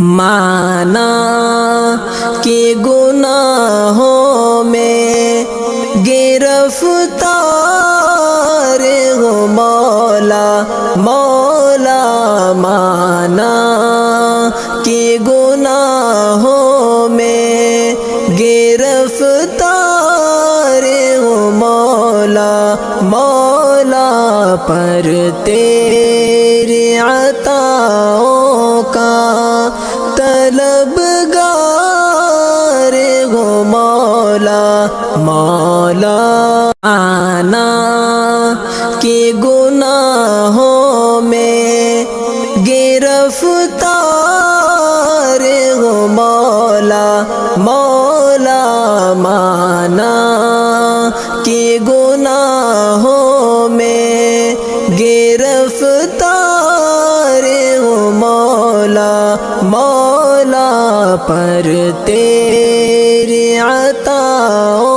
مانا کہ گناہوں میں گرفتار ہوں مولا مولا، مانا کہ گناہوں میں گرفتار ہوں مولا مولا، پر تیری عطاؤں کا طلبگار ہوں مولا مولا، آنا کہ گناہوں میں گرفتار ہوں مولا مولا، مانا کہ گناہوں میں گرفتار ہوں مولا مولا، پر تیری عطاؤں